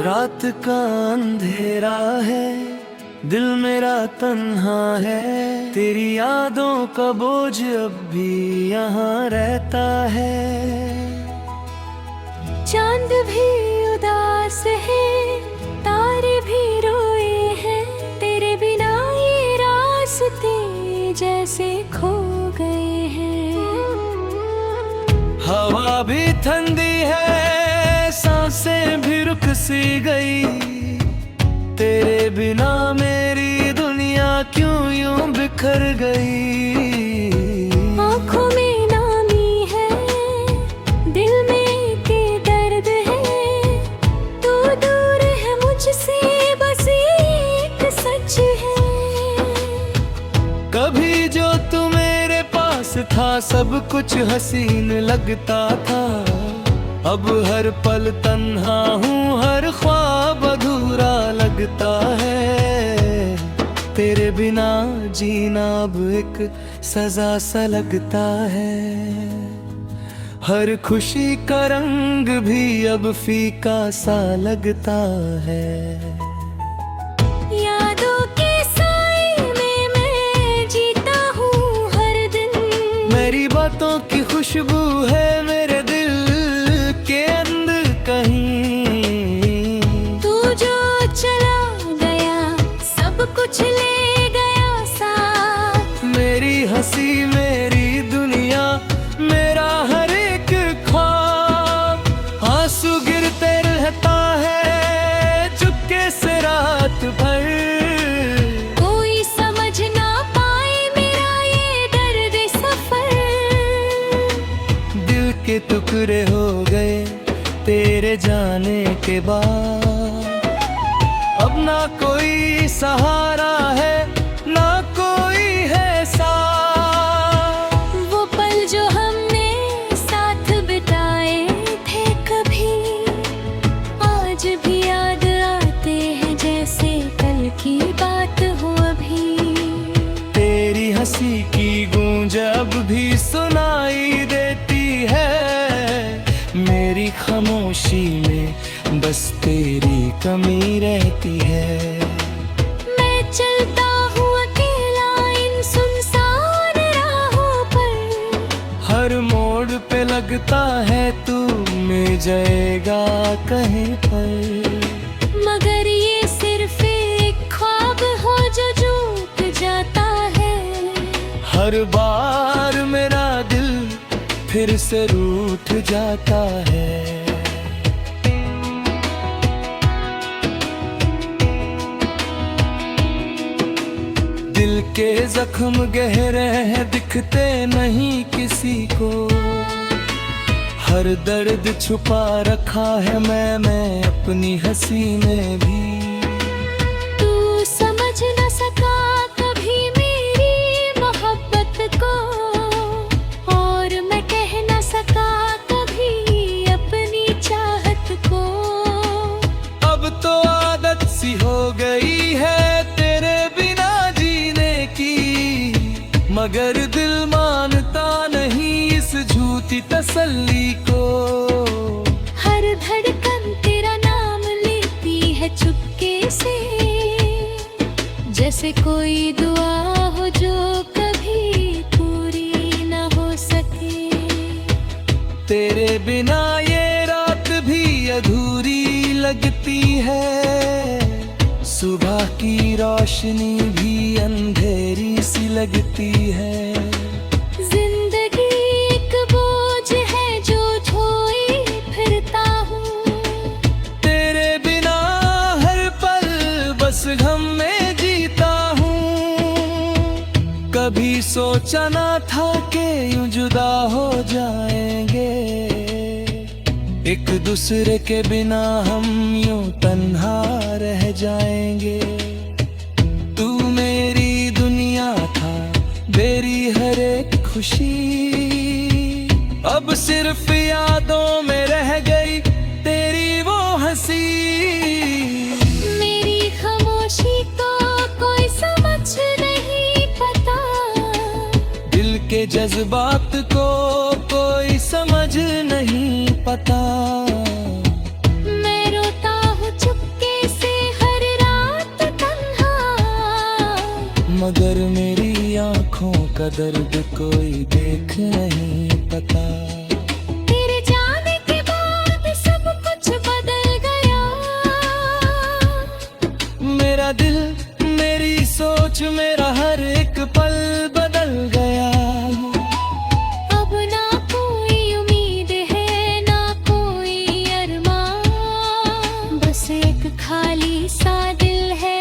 रात का अंधेरा है, दिल मेरा तन्हा है, तेरी यादों का बोझ अब भी यहाँ रहता है। चांद भी उदास है, तारे भी रोए हैं, तेरे बिना ये रास्ते जैसे खो गए हैं। हवा भी ठंडी है, सांसें भी रुक सी गई, तेरे बिना मेरी दुनिया क्यों यूं बिखर गई। आँखों में नामी है, दिल में के दर्द है, तू दूर है मुझसे बस एक सच है। कभी जो तू मेरे पास था सब कुछ हसीन लगता था, अब हर पल तन्हा हूँ, हर ख्वाब अधूरा लगता है। तेरे बिना जीना अब एक सजा सा लगता है, हर खुशी का रंग भी अब फीका सा लगता है। यादों के साए में मैं जीता हूँ हर दिन, मेरी बातों की खुशबू है मेरे दिल के अंदर कहीं। तू जो चला गया सब कुछ ले गया साथ, मेरी हंसी मेरी दुनिया मेरा हर एक ख्वाब, आंसू गिरते रहता है चुपके से रात भर। कोई समझ ना पाए मेरा ये दर्द सफर, दिल के टुकड़े हो गए तेरे जाने के बाद, अब ना कोई सहारा है ना कोई है साथ। वो पल जो हमने साथ बिताए थे कभी, आज भी याद आते हैं जैसे कल की बात हो अभी। तेरी हंसी की गूंज अब भी सुनाई देती है, मेरी खामोशी में बस तेरी कमी रहती है। मैं चलता हूँ अकेला इन सुनसान राहों पर, हर मोड़ पे लगता है तू मिल जाएगा कहीं पर, मगर ये सिर्फ एक ख्वाब हो जो टूट जाता है। हर बार मेरा दिल फिर से रूठ जाता है। दिल के जख्म गहरे हैं दिखते नहीं किसी को, हर दर्द छुपा रखा है मैं अपनी हंसी में भी। तू समझ न सका कभी मेरी मोहब्बत को, और मैं कह न सका कभी अपनी चाहत को। अब तो आदत सी हो गई है तेरे बिना जीने की, मगर दिल मानता नहीं इस झूठी तसल्ली को। हर धड़कन तेरा नाम लेती है चुपके से, जैसे कोई दुआ हो जो कभी पूरी न हो सके। तेरे बिना ये रात भी अधूरी लगती है, सुबह की रोशनी भी अंधेरी सी लगती है। जिंदगी एक बोझ है जो ढोई फिरता हूँ, तेरे बिना हर पल बस गम में जीता हूँ। कभी सोचा ना था कि यूं जुदा हो जाएंगे, एक दूसरे के बिना हम यूं तन्हा रह जाएंगे। तू मेरी दुनिया था, मेरी हर एक खुशी अब सिर्फ यादों में रह गई तेरी वो हंसी। मेरी खामोशी को कोई समझ नहीं पता, दिल के जज्बात को कोई समझ नहीं पता। मैं रोता हूँ चुप मगर मेरी आंखों का दर्द कोई देख नहीं पता। तेरे जाने के बाद सब कुछ बदल गया। मेरा दिल, मेरी सोच, मेरा हर एक पल बदल गया। अब ना कोई उम्मीद है, ना कोई अरमान, बस एक खाली सा दिल है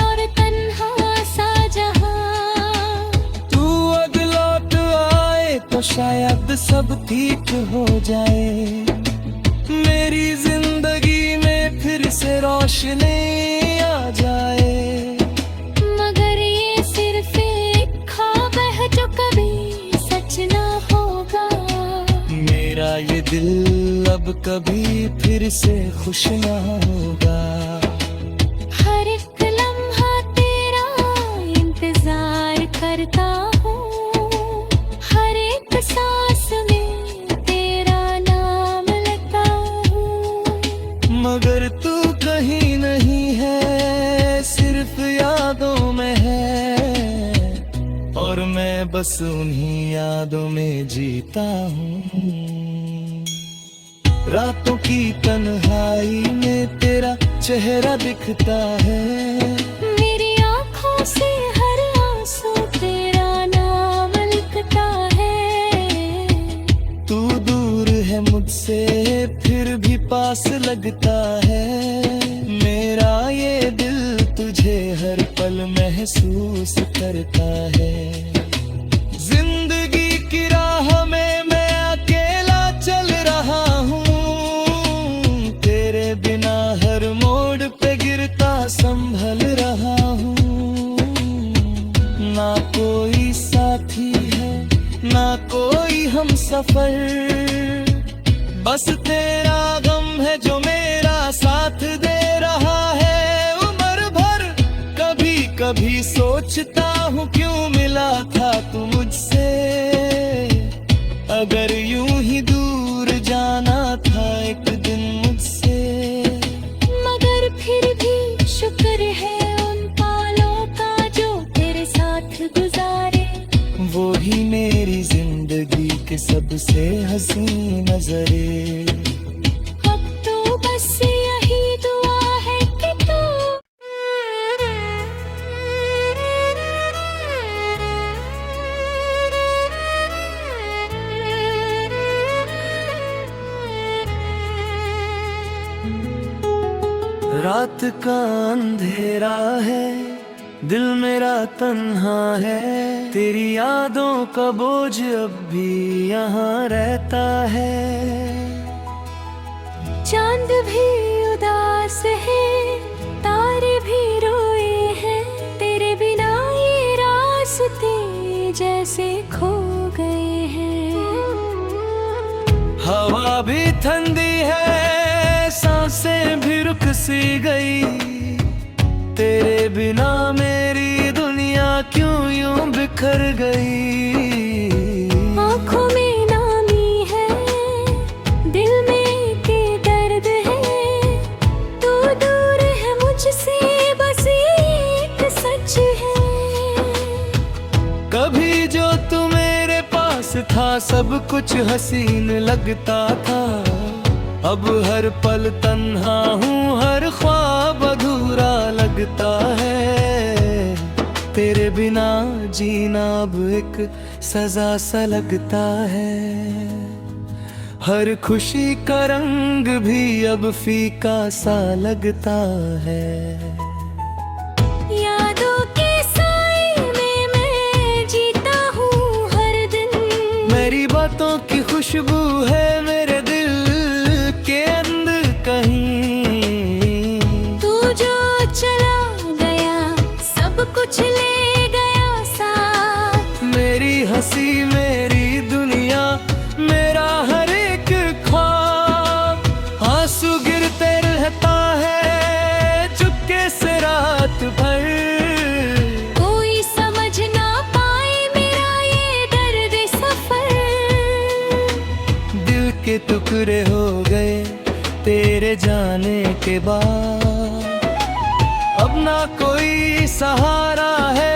और तन्हा सा जहां। तू अब लौट आए तो शायद सब ठीक हो जाए। मेरी जिंदगी में फिर से रोशनी आ जाए। मगर ये सिर्फ एक ख्वाब है जो कभी सच ना होगा। मेरा ये दिल अब कभी फिर से खुश ना होगा। हर एक लम्हा तेरा इंतजार करता हूँ, हर एक सांस में तेरा नाम लेता हूँ। मगर तू कहीं नहीं है, सिर्फ यादों में है, और मैं बस उन्हीं यादों में जीता हूँ। रातों की तन्हाई में तेरा चेहरा दिखता है। मेरी आँखों से हर आंसू तेरा नाम लिखता है। तू दूर है मुझसे फिर भी पास लगता है। मेरा ये दिल तुझे हर पल महसूस करता है। जिंदगी की राह में मैं अकेला चल रहा हूँ। तेरे बिना हर मोड़ पे गिरता संभल रहा हूँ। ना कोई साथी है, ना कोई हम सफर, बस तेरा गम है जो मेरा साथ दे रहा है उम्र भर। कभी कभी सोचता हूँ क्यों मिला था तू मुझसे। अगर यूं ही दूर जाना था एक दिन मुझसे। मगर फिर भी शुक्र है उन पालों का जो तेरे साथ गुजारे। वो ही मेरी जिंदगी के सबसे हंसी नजरे। अब तो बस यही दुआ है कि तू रात का अंधेरा है, दिल मेरा तन्हा है। तेरी यादों का बोझ अब भी यहाँ रहता है। चांद भी उदास है, तारे भी रोए हैं। तेरे बिना ये रास्ते जैसे खो गए हैं। हवा भी ठंडी है, सांसें भी रुक सी गई। तेरे बिना मेरी दुनिया क्यों यूं बिखर गई। आँखों में नामी है, दिल में के दर्द है। तू दूर है मुझसे, बस एक सच है। कभी जो तू मेरे पास था सब कुछ हसीन लगता था। अब हर पल तन्हा हूँ, हर ख्वाब अधूरा लगता है। तेरे बिना जीना अब एक सजा सा लगता है। हर खुशी का रंग भी अब फीका सा लगता है। यादों के साए में मैं जीता हूँ हर दिन। मेरी बातों की खुशबू है मेरे दिल के अंदर कहीं। तू जो चला गया सब कुछ ले गया साथ। मेरी हंसी, मेरी दुनिया, मेरा हर एक ख्वाब। आंसू गिरते रहता है चुपके से रात भर। कोई समझ ना पाए मेरा ये दर्द सफर। दिल के टुकड़े हो गए तेरे जाने के बाद। अब ना कोई सहारा है,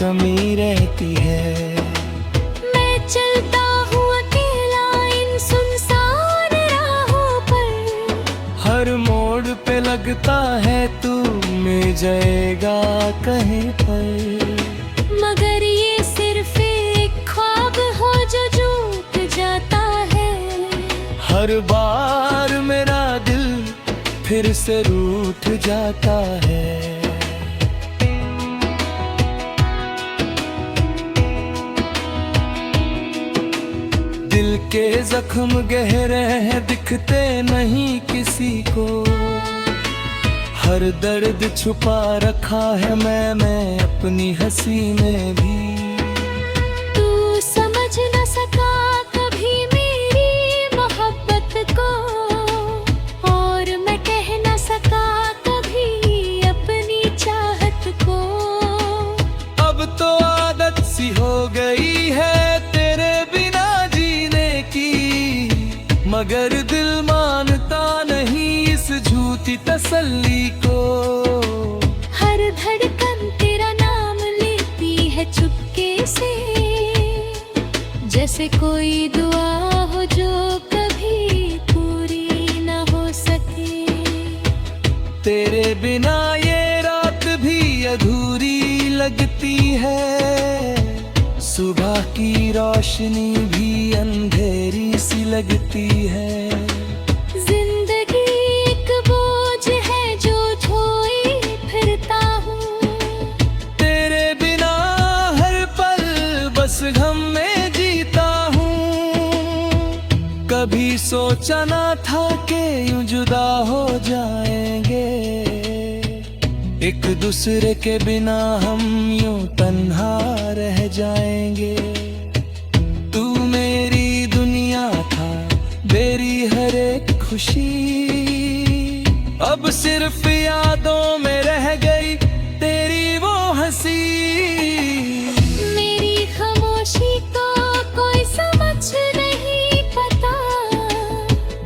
कमी रहती है। मैं चलता हूँ अकेला इन सुनसान राहों पर, हर मोड़ पे लगता है तू मिल जाएगा कहीं पर। मगर ये सिर्फ एक ख्वाब हो जो टूट जाता है। हर बार मेरा दिल फिर से रूठ जाता है। दिल के जख्म गहरे हैं दिखते नहीं किसी को, हर दर्द छुपा रखा है मैं अपनी हंसी में भी। तू समझ न सका कभी मेरी मोहब्बत को, और मैं कह न सका कभी अपनी चाहत को। अब तो आदत सी हो गई है तेरे बिना जीने की, मगर दिल मानता नहीं इस झूठी तसल्ली को। हर धड़कन तेरा नाम लेती है चुपके से, जैसे कोई दुआ हो जो कभी पूरी न हो सके। तेरे बिना ये रात भी अधूरी लगती है, सुबह की रोशनी भी अंधेरी सी लगती है। जिंदगी एक बोझ है जो ढोई फिरता हूँ, तेरे बिना हर पल बस गम में जीता हूँ। कभी सोचा ना था कि यूं जुदा हो जाएंगे, एक दूसरे के बिना हम यूं तन्हा रह जाएंगे। तू मेरी दुनिया था, मेरी हर एक खुशी अब सिर्फ यादों में रह गई तेरी वो हंसी। मेरी खामोशी को कोई समझ नहीं पता,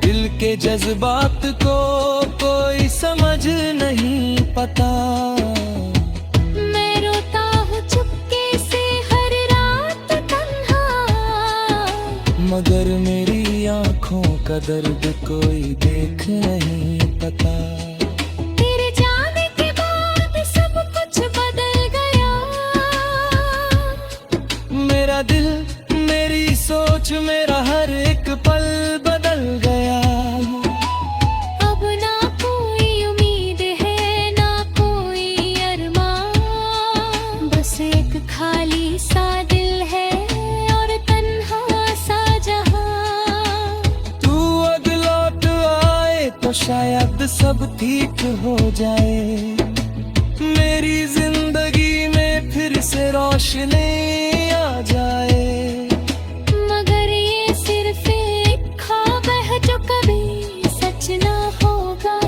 दिल के जज्बात को कोई समझ नहीं पता। मैं रोता हूँ चुपके से हर रात तन्हा, मगर मेरी आंखों का दर्द कोई देख नहीं पता। तेरे जाने के बाद सब कुछ बदल गया, मेरा दिल मेरी सोच मेरा हर एक पल बदल गया। अब ना कोई उम्मीद है ना कोई अरमान, बस एक खाली सा दिल है और तन्हा सा जहां। तू अब लौट आए तो शायद सब ठीक हो जाए, मेरी जिंदगी में फिर से रोशनी आ जाए। मगर ये सिर्फ एक ख्वाब है जो कभी सच ना होगा।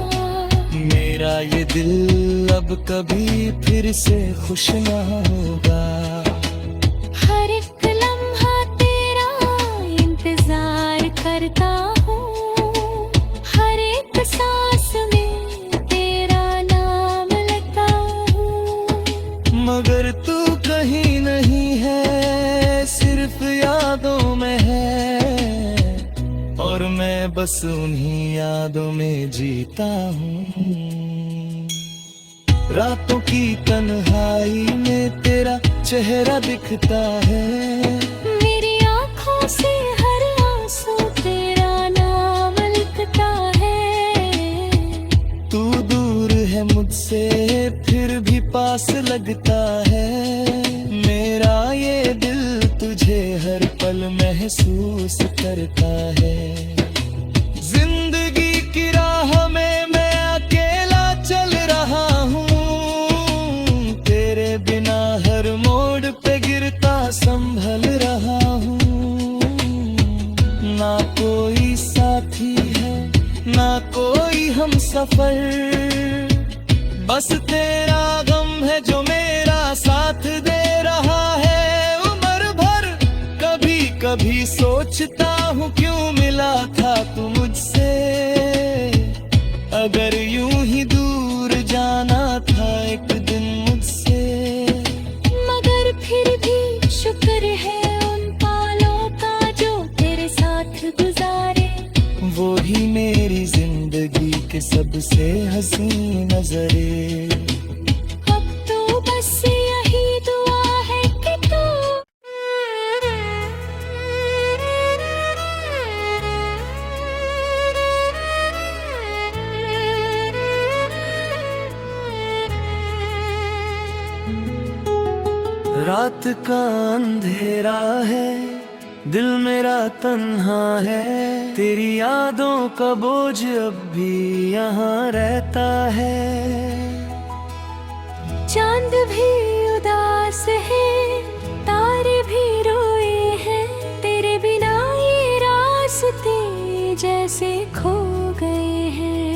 मेरा ये दिल अब कभी फिर से खुश ना होगा। हर एक लम्हा तेरा इंतजार करता हूँ, हर एक सांस में तेरा नाम लेता हूँ। मगर तू कहीं नहीं है, सिर्फ यादों में है, और मैं बस उन्हीं यादों में जीता हूँ। रातों की तन्हाई में तेरा चेहरा दिखता है, मेरी आँखों से हर आंसू तेरा नाम लिखता है। तू दूर है मुझसे फिर भी पास लगता है, मेरा ये दिल तुझे हर पल महसूस करता है। जिंदगी की राह में मैं अकेला चल रहा हूँ, तेरे बिना हर मोड़ पे गिरता संभल रहा हूँ। ना कोई साथी है ना कोई हम सफर, बस तेरा गम है जो मेरा साथ दे रहा है उम्र भर। कभी कभी सोचता हूँ क्यों मिला था तू मुझसे, अगर यूं ही दूर जाना था एक दिन मुझसे। मगर के सबसे हंसी नजरे। अब तो बस यही दुआ है कि तू रात का अंधेरा है, दिल मेरा तन्हा है, तेरी यादों का बोझ अब भी यहाँ रहता है। चांद भी उदास है, तारे भी रोए हैं, तेरे बिना ये रास्ते जैसे खो गए हैं।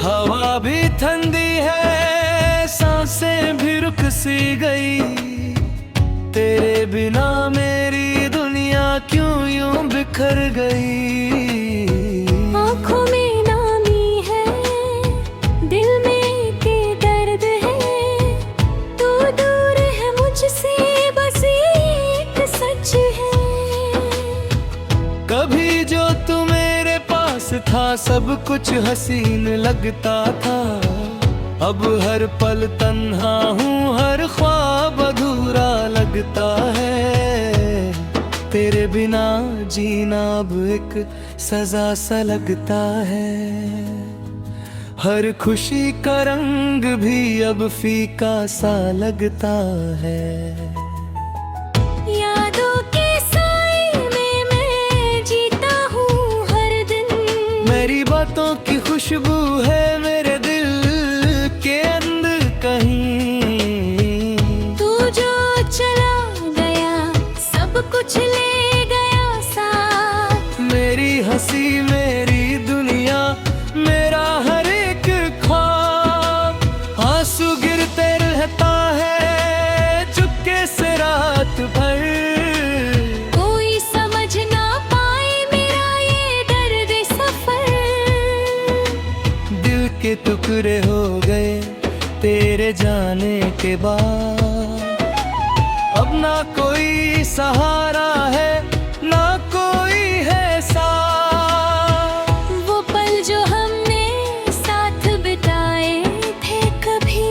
हवा भी ठंडी है, सांसें भी रुक सी गई, तेरे बिना मेरी दुनिया क्यों यूं बिखर गई। आँखों में नामी है, दिल में के दर्द है, तू दूर है मुझसे बस एक सच है। कभी जो तू मेरे पास था सब कुछ हसीन लगता था, अब हर पल तन्हा हूँ, हर ख्वाब अधूरा लगता है। तेरे बिना जीना अब एक सजा सा लगता है, हर खुशी का रंग भी अब फीका सा लगता है। यादों के साए में मैं जीता हूँ हर दिन, मेरी बातों की खुशबू है मेरे दिल के अंदर कहीं। तू जो चला गया सब कुछ ले गया साथ, मेरी हंसी मेरी दुनिया मेरा हर एक ख्वाब, आंसू गिरते रहता है चुपके से रात भर। कोई समझ ना पाए मेरा ये दर्द सफर, दिल के टुकड़े हो गए तेरे जाने के बाद, अब ना कोई सहारा है ना कोई है साथ। वो पल जो हमने साथ बिताए थे कभी,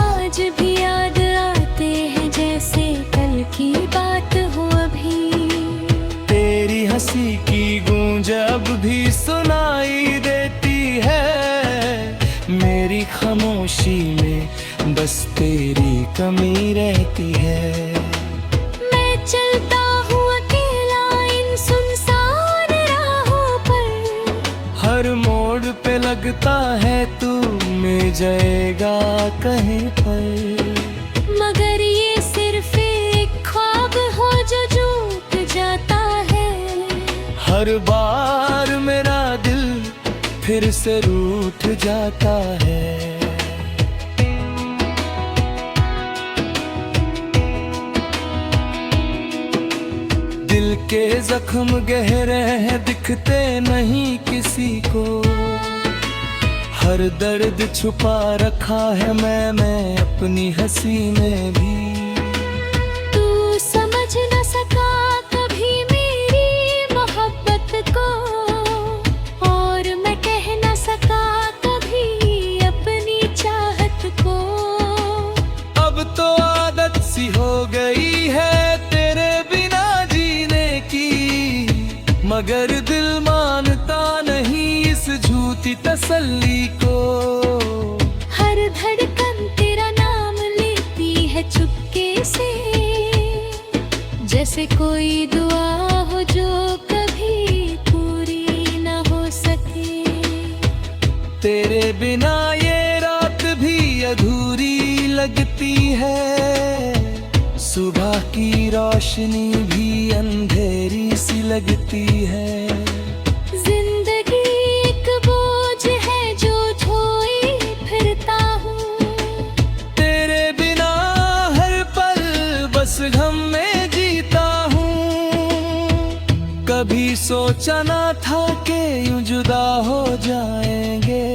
आज भी याद आते हैं जैसे कल की बात हो अभी। तेरी हंसी की गूंज अब भी सुनाई देती है, मेरी खामोशी में बस तेरी कमी रहती है। मैं चलता हूँ अकेला इन सुनसान राहों पर, हर मोड़ पे लगता है तू मिल जाएगा कहीं पर, मगर ये सिर्फ एक ख्वाब हो जो टूट जाता है। हर बार मेरा दिल फिर से रूठ जाता है। दिल के जख्म गहरे हैं दिखते नहीं किसी को, हर दर्द छुपा रखा है मैं अपनी हंसी में भी। तू समझ न सका कभी मेरी मोहब्बत को, और मैं कह न सका कभी अपनी चाहत को। अब तो आदत सी हो गई है तेरे बिना जीने की, मगर दिल मानता नहीं इस झूठी तसल्ली को। हर धड़कन तेरा नाम लेती है चुपके से, जैसे कोई दुआ हो जो कभी पूरी न हो सके। तेरे बिना ये रात भी अधूरी लगती है, सुबह की रोशनी भी अंधेरी सी लगती है। जिंदगी एक बोझ है जो ढोई फिरता हूँ, तेरे बिना हर पल बस गम में जीता हूँ। कभी सोचा ना था कि यूं जुदा हो जाएंगे,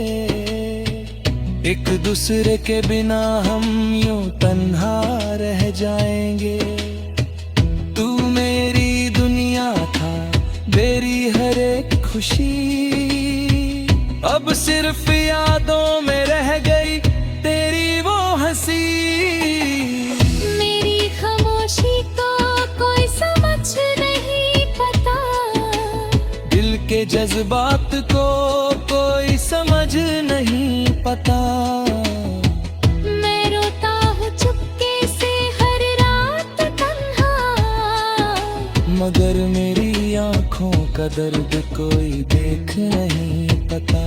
एक दूसरे के बिना हम यूं तन्हा रह जाएंगे। तू मेरी दुनिया था, मेरी हर एक खुशी, अब सिर्फ यादों में रह गई तेरी वो हंसी। मेरी खामोशी को कोई समझ नहीं पता, दिल के जज्बात को कोई समझ नहीं पता। मैं रोता हूँ चुपके से हर रात तन्हा, मगर मेरी आंखों का दर्द कोई देख नहीं पता।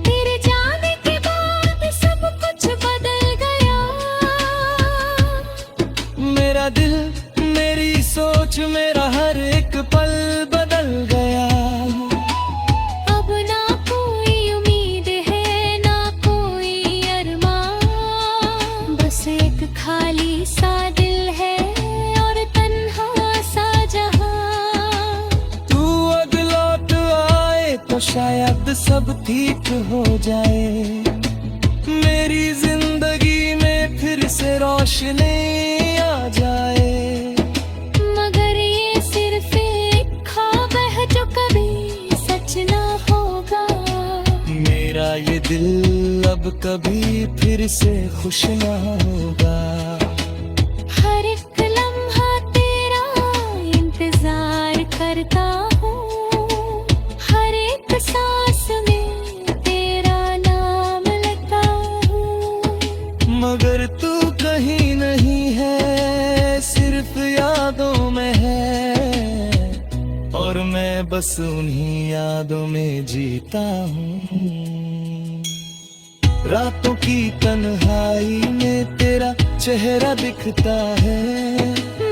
तेरे जाने के बाद सब कुछ बदल गया, मेरा दिल, मेरी सोच, मेरा हर एक पल बदल गया। अब ना कोई उम्मीद है ना कोई अरमान, बस एक खाली सा दिल है और तन्हा सा जहां। तू अब लौट आए तो शायद सब ठीक हो जाए, मेरी जिंदगी में फिर से रोशनी आ जाए। मगर ये सिर्फ एक ख्वाब है जो कभी सच ना होगा, मेरा ये दिल अब कभी फिर से खुश ना होगा। हर एक लम्हा तेरा इंतजार करता हूँ, हर एक सांस में तेरा नाम लेता हूँ। मगर तू कहीं नहीं है, सिर्फ यादों में है, और मैं बस उन्हीं यादों में जीता हूँ। रातों की तन्हाई में तेरा चेहरा दिखता है,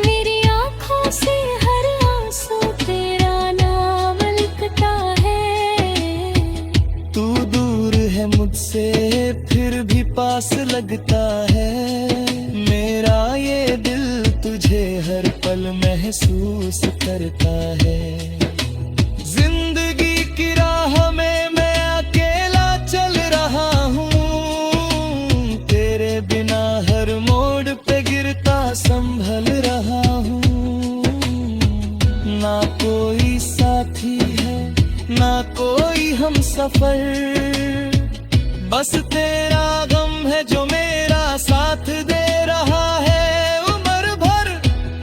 मेरी आँखों से हर आंसू तेरा नाम लिखता है। तू दूर है मुझसे फिर भी पास लगता है, मेरा ये दिल तुझे हर पल महसूस करता है। जिंदगी की राह में मैं अकेला चल रहा हूँ, तेरे बिना हर मोड़ पे गिरता संभल रहा हूँ। ना कोई साथी है ना कोई हम सफर, बस तेरा गम है जो मेरा साथ दे रहा है उम्र भर।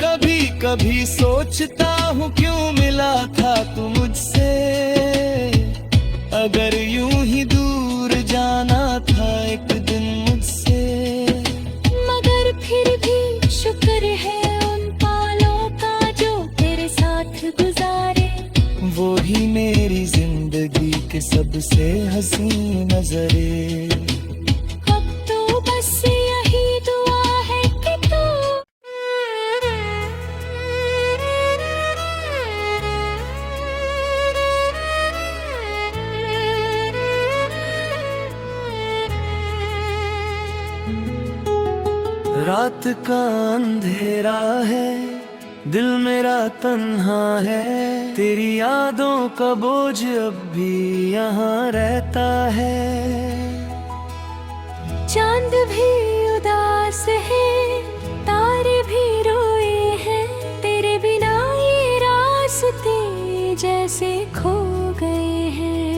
कभी कभी सोचता हूँ क्यों मिला था तू मुझसे, अगर यूं ही दूर जाना था एक दिन मुझसे। मगर फिर भी शुक्र है उन पालों का जो तेरे साथ गुजारे, वो ही मेरी जिंदगी के सबसे हंसी नजरे। अब तो बस यही दुआ है कि तू रात का अंधेरा है, दिल मेरा तन्हा है, तेरी यादों का बोझ अब भी यहाँ रहता है। चांद भी उदास है, तारे भी रोए हैं, तेरे बिना ये रास्ते जैसे खो गए हैं।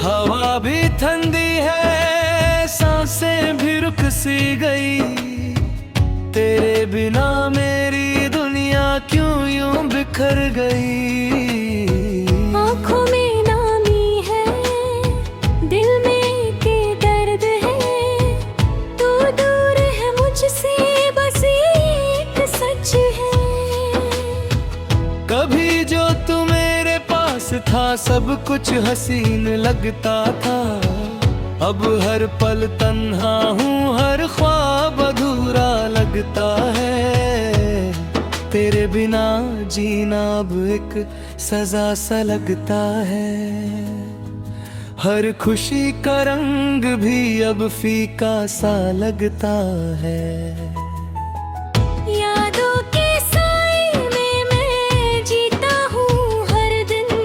हवा भी ठंडी है, सांसें भी रुक सी गई, तेरे बिना मेरी दुनिया क्यों यूं बिखर गई। आँखों में नामी है, दिल में के दर्द है, तू दूर है मुझसे बस एक सच है। कभी जो तू मेरे पास था सब कुछ हसीन लगता था, अब हर पल तन्हा हूँ, हर ख्वाब अधूरा लगता है। तेरे बिना जीना अब एक सजा सा लगता है, हर खुशी का रंग भी अब फीका सा लगता है। यादों के साए में मैं जीता हूँ हर दिन,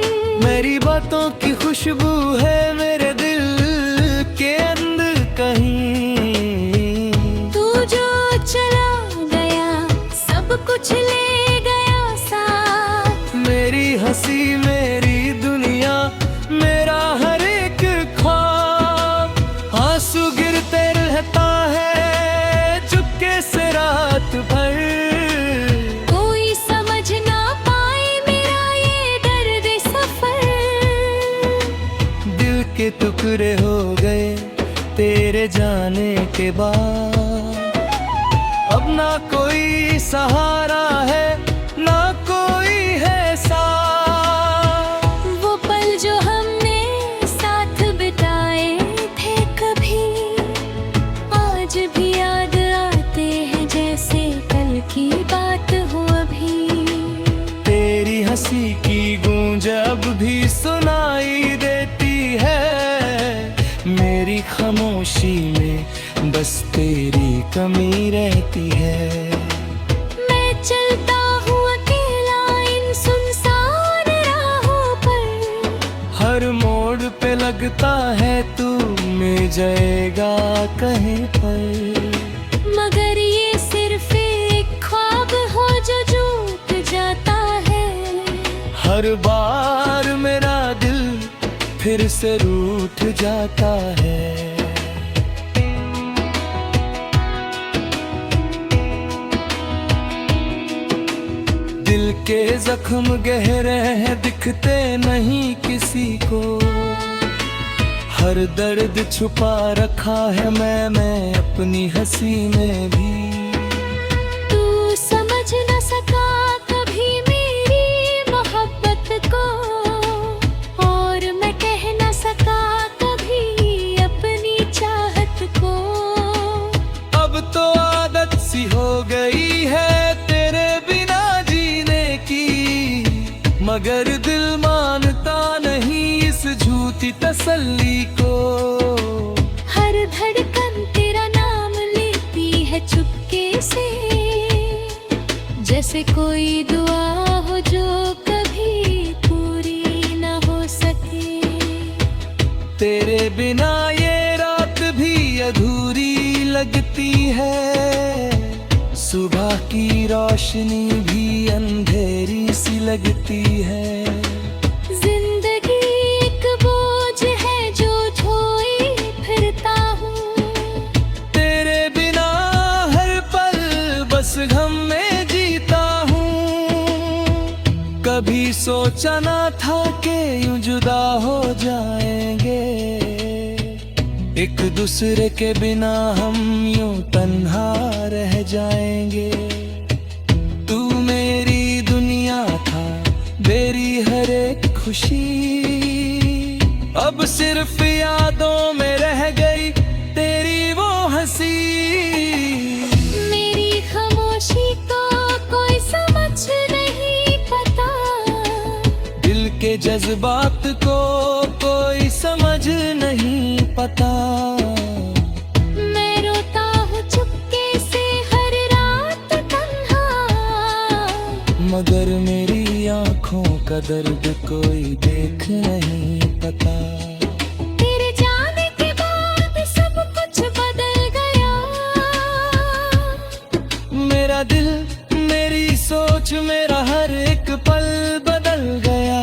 मेरी बातों की खुशबू है मेरे दिल के अंदर कहीं। तू जो चला गया सब कुछ ले गया साथ, मेरी हंसी मेरी दुनिया मेरा के बाद। अब ना कोई सहारा है, ना कोई है साथ। वो पल जो हमने साथ बिताए थे कभी, आज भी याद आते हैं जैसे कल की बात हो अभी। तेरी हंसी की गूंज अब भी सुनाई देती है, मेरी खामोशी में बस तेरी कमी रहती है। मैं चलता हूँ अकेला इन सुनसान राहों पर, हर मोड़ पे लगता है तू मिल जाएगा कहीं पर। मगर ये सिर्फ एक ख्वाब हो जो टूट जाता है। हर बार मेरा दिल फिर से रूठ जाता है। दिल के जख्म गहरे हैं, दिखते नहीं किसी को। हर दर्द छुपा रखा है मैं अपनी हंसी में भी। तू समझ न सका कभी मेरी मोहब्बत को, और मैं कह न सका कभी अपनी चाहत को। अब तो आदत सी हो गई है तेरे बिना जीने की, मगर दिल मानता नहीं इस झूठी तसल्ली को। हर धड़कन तेरा नाम लेती है चुपके से, जैसे कोई दुआ हो जो कभी पूरी न हो सके। तेरे बिना ये रात भी अधूरी लगती है, सुबह की रोशनी भी अंधेरी सी लगती है। जिंदगी एक बोझ है जो ढोई फिरता हूँ, तेरे बिना हर पल बस गम में जीता हूँ। कभी सोचा ना था कि यूं जुदा हो जाएंगे, एक दूसरे के बिना हम यूं तन्हा रह जाएंगे। तू मेरी दुनिया था, मेरी हर एक खुशी अब सिर्फ यादों में रह गई तेरी वो हंसी। मेरी खामोशी को कोई समझ नहीं पता, दिल के जज्बात को कोई समझ नहीं पता। मैं रोता हूँ चुपके से हर रात तन्हा, मगर मेरी आंखों का दर्द कोई देख नहीं पता। तेरे जाने के बाद सब कुछ बदल गया, मेरा दिल, मेरी सोच, मेरा हर एक पल बदल गया।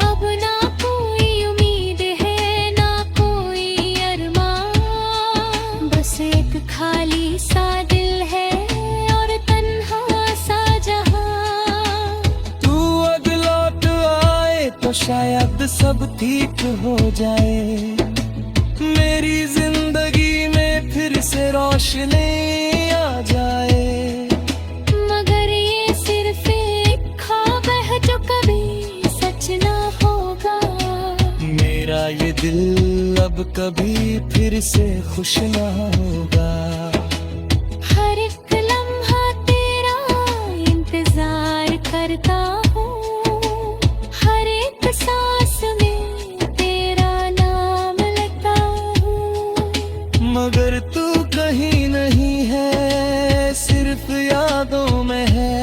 अब ना कोई उम्मीद है ना कोई अरमान, बस एक खाली सा दिल है और तन्हा सा जहां। तू अब लौट आए तो शायद सब ठीक हो जाए, मेरी जिंदगी में फिर से रोशनी आ जाए। मगर ये सिर्फ एक ख्वाब है जो कभी सच ना होगा। मेरा ये दिल अब कभी फिर से खुश ना होगा। हर एक लम्हा तेरा इंतजार करता हूँ, हर एक सांस में तेरा नाम लेता हूँ। मगर तू कहीं नहीं है, सिर्फ यादों में है,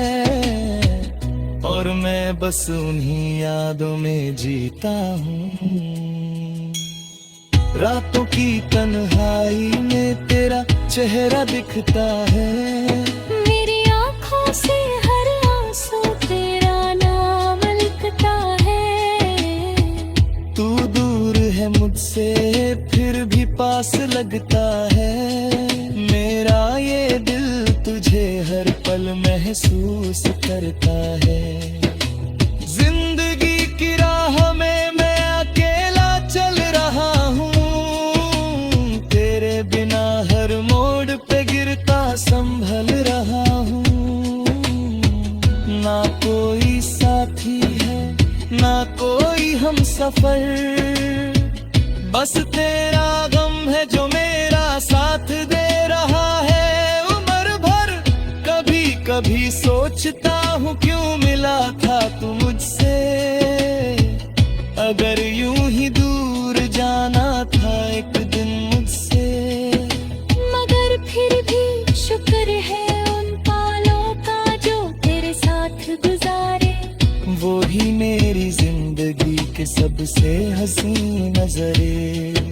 और मैं बस उन्हीं यादों में जीता हूँ। रातों की तन्हाई में तेरा चेहरा दिखता है, मेरी आँखों से हर आंसू तेरा नाम लिखता है। तू दूर है मुझसे फिर भी पास लगता है, मेरा ये दिल तुझे हर पल महसूस करता है। जिंदगी की राह में मैं अकेला चल रहा हूँ, तेरे बिना सफर। बस तेरा गम है जो मेरा साथ दे रहा है उम्र भर। कभी कभी सोचता हूँ क्यों मिला था तू मुझसे, अगर यूं ही दूर जाना था एक दिन मुझसे। मगर फिर भी शुक्र है उन पालों का जो तेरे साथ गुजारे। वो ही मेरी जिंदगी के सबसे हसीन नजरे।